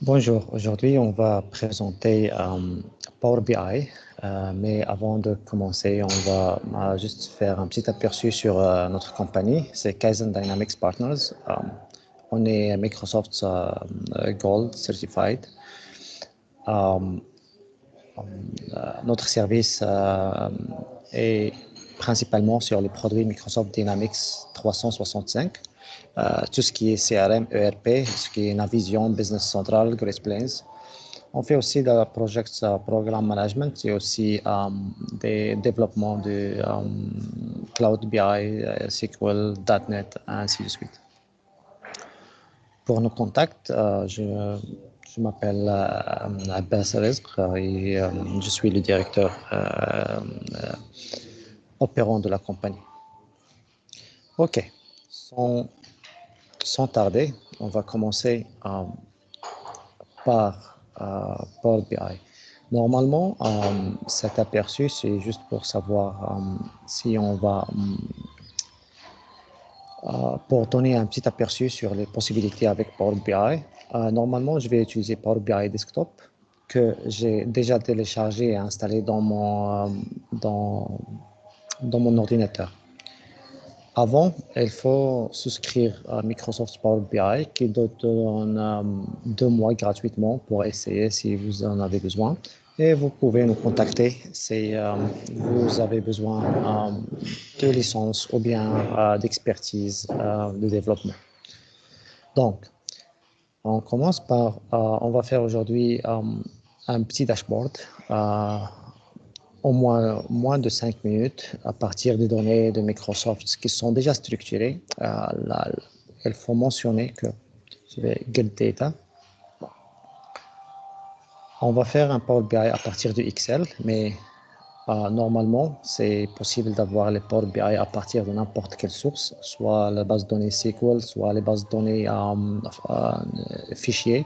Bonjour, aujourd'hui on va présenter Power BI, mais avant de commencer, on va juste faire un petit aperçu sur notre compagnie, c'est Kaizen Dynamics Partners. On est Microsoft Gold Certified. Euh, Notre service est principalement sur les produits Microsoft Dynamics 365. Tout ce qui est CRM, ERP, ce qui est Navision, Business Central, Great Plains. On fait aussi de project program management et aussi des développements de Cloud BI, SQL, .NET, ainsi de suite. Pour nos contacts, je m'appelle Abbas Rizq et je suis le directeur opérant de la compagnie. OK, sans tarder, on va commencer par Power BI. Normalement, cet aperçu, c'est juste pour savoir si on va, pour donner un petit aperçu sur les possibilités avec Power BI. Normalement, je vais utiliser Power BI Desktop que j'ai déjà téléchargé et installé dans mon ordinateur. Avant, il faut souscrire à Microsoft Power BI qui donne 2 mois gratuitement pour essayer si vous en avez besoin. Et vous pouvez nous contacter si vous avez besoin de licence ou bien d'expertise de développement. Donc, on commence par, on va faire aujourd'hui un petit dashboard au moins de 5 minutes à partir des données de Microsoft qui sont déjà structurées. Là, il faut mentionner que je vais get data. On va faire un Power BI à partir du Excel, mais normalement, c'est possible d'avoir les Power BI à partir de n'importe quelle source, soit la base de données SQL, soit les bases de données fichiers.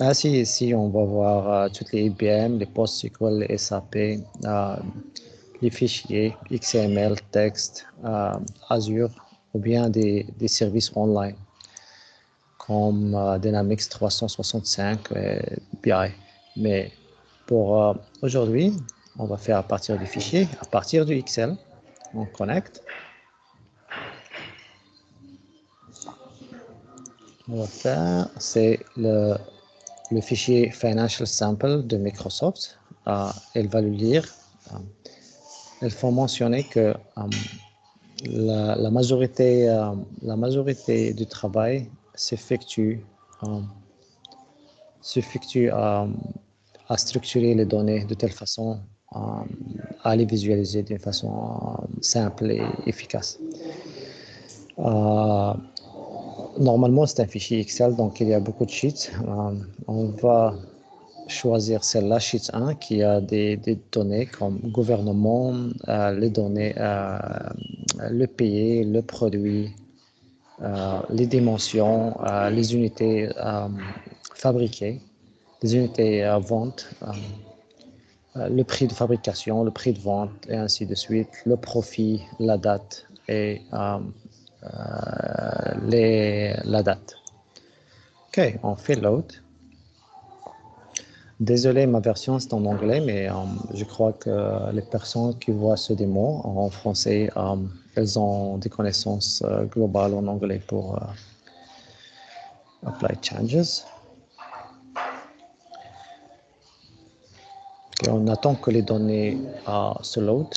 Ainsi, ici, on va voir toutes les IBM, les PostSQL, les SAP, les fichiers XML, texte, Azure, ou bien des services online comme Dynamics 365 et BI. Mais pour aujourd'hui, on va faire à partir du fichier, à partir du Excel, on connecte. On va faire, c'est le fichier Financial Sample de Microsoft. Elle va le lire. Il faut mentionner que la majorité du travail s'effectue à structurer les données de telle façon à les visualiser d'une façon simple et efficace. Normalement, c'est un fichier Excel, donc il y a beaucoup de sheets. On va choisir celle-là, sheet 1, qui a des données comme gouvernement, les données, le pays, le produit, les dimensions, les unités fabriquées, les unités vente, le prix de fabrication, le prix de vente, et ainsi de suite, le profit, la date et la date. OK, on fait load. Désolé, ma version c'est en anglais, mais je crois que les personnes qui voient ce démo en français, elles ont des connaissances globales en anglais pour apply changes. Et on attend que les données se load.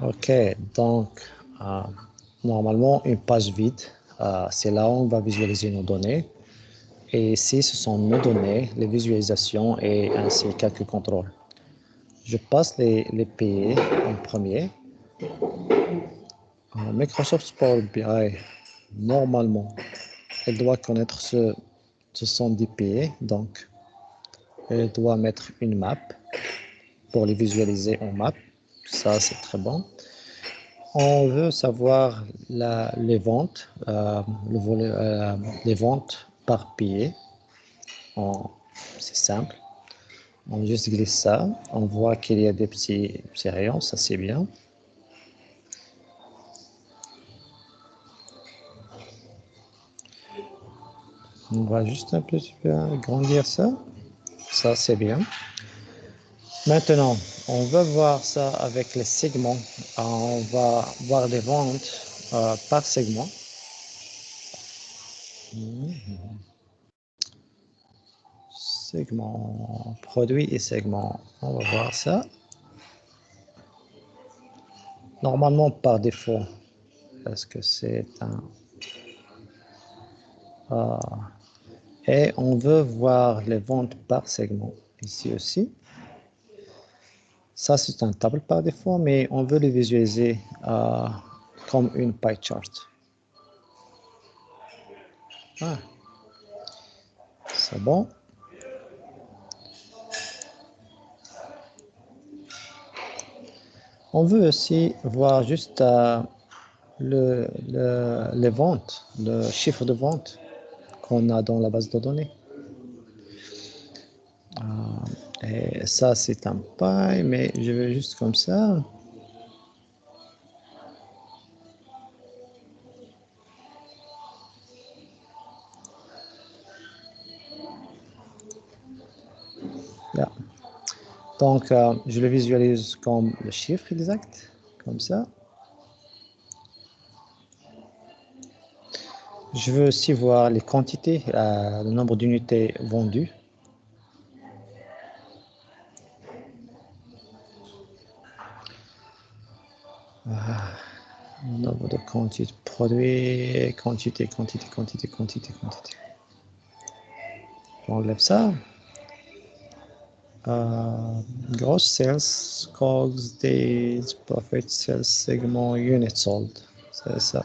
OK, donc normalement une page vide, c'est là où on va visualiser nos données. Et ici, ce sont nos données, les visualisations et ainsi quelques contrôles. Je passe les pays en premier. Microsoft Power BI, normalement, elle doit connaître ce sont des pays, donc elle doit mettre une map pour les visualiser en map. Ça, c'est très bon. On veut savoir les ventes, les ventes par billet. C'est simple. On juste glisse ça. On voit qu'il y a des petits rayons, ça c'est bien. On va juste un petit peu agrandir ça. Ça c'est bien. Maintenant, on va voir ça avec les segments. On va voir les ventes par segment. Segment produit et segment. On va voir ça. Normalement par défaut, parce que c'est un... et on veut voir les ventes par segment ici aussi. Ça, c'est un table par défaut, mais on veut le visualiser comme une pie chart. Ah. C'est bon. On veut aussi voir juste les ventes, le chiffre de vente qu'on a dans la base de données. Et ça, c'est un pie, mais je vais juste comme ça. Yeah. Donc, je le visualise comme le chiffre exact, comme ça. Je veux aussi voir les quantités, le nombre d'unités vendues. Nombre de quantités produits, quantité. J'enlève ça. Gross sales, COGS, days, profit, sales, segment, units sold. C'est ça.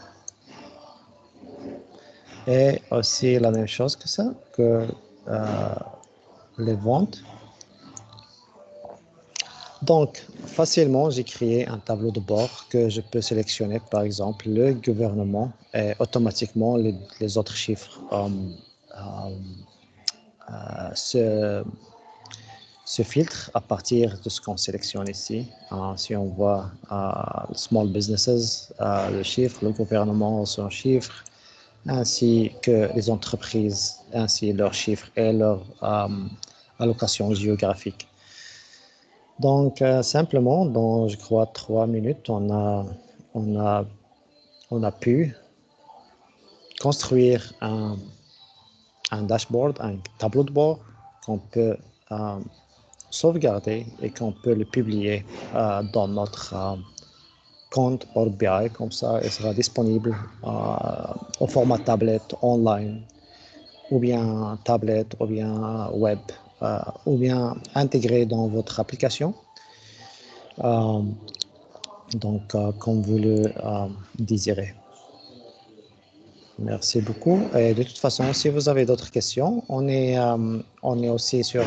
Et aussi la même chose que ça, que les ventes. Donc, facilement, j'ai créé un tableau de bord que je peux sélectionner, par exemple, le gouvernement et automatiquement les autres chiffres se filtrent à partir de ce qu'on sélectionne ici. Si on voit small businesses, le chiffre, le gouvernement, son chiffre, ainsi que les entreprises, ainsi leurs chiffres et leur allocation géographique. Donc, simplement, dans, je crois, 3 minutes, on a pu construire un dashboard, un tableau de bord qu'on peut sauvegarder et qu'on peut le publier dans notre compte Power BI. Comme ça, il sera disponible au format tablette online, ou bien tablette, ou bien web, ou bien intégré dans votre application. Donc, comme vous le désirez. Merci beaucoup. Et de toute façon, si vous avez d'autres questions, on est aussi sur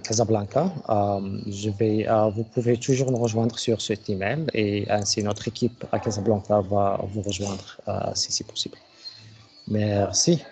Casablanca. Vous pouvez toujours nous rejoindre sur cet email et ainsi notre équipe à Casablanca va vous rejoindre si c'est possible. Merci.